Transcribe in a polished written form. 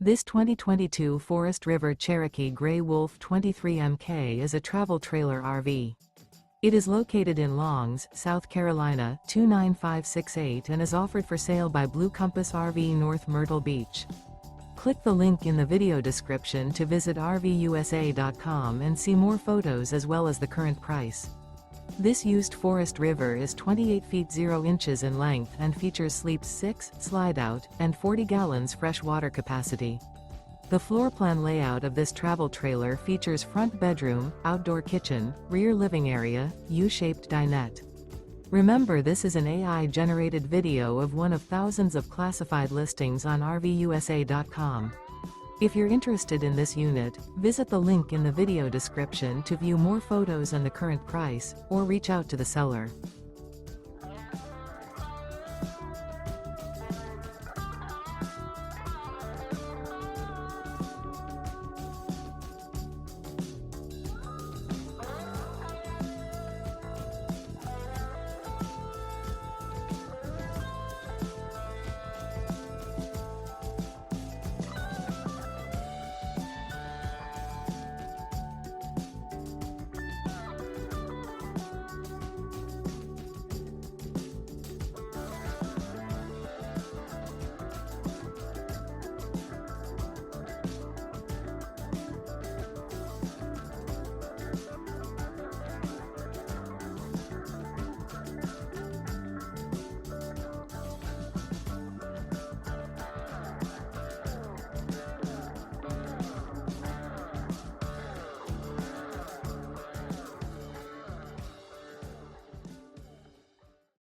This 2022 Forest River Cherokee Grey Wolf 23MK is a travel trailer RV. It is located in Longs, South Carolina, 29568 and is offered for sale by Blue Compass RV North Myrtle Beach. Click the link in the video description to visit RVUSA.com and see more photos as well as the current price. This used Forest River is 28 feet 0 inches in length and features sleeps 6, slide-out, and 40 gallons fresh water capacity. The floor plan layout of this travel trailer features front bedroom, outdoor kitchen, rear living area, U-shaped dinette. Remember, this is an AI-generated video of one of thousands of classified listings on RVUSA.com. If you're interested in this unit, visit the link in the video description to view more photos and the current price, or reach out to the seller.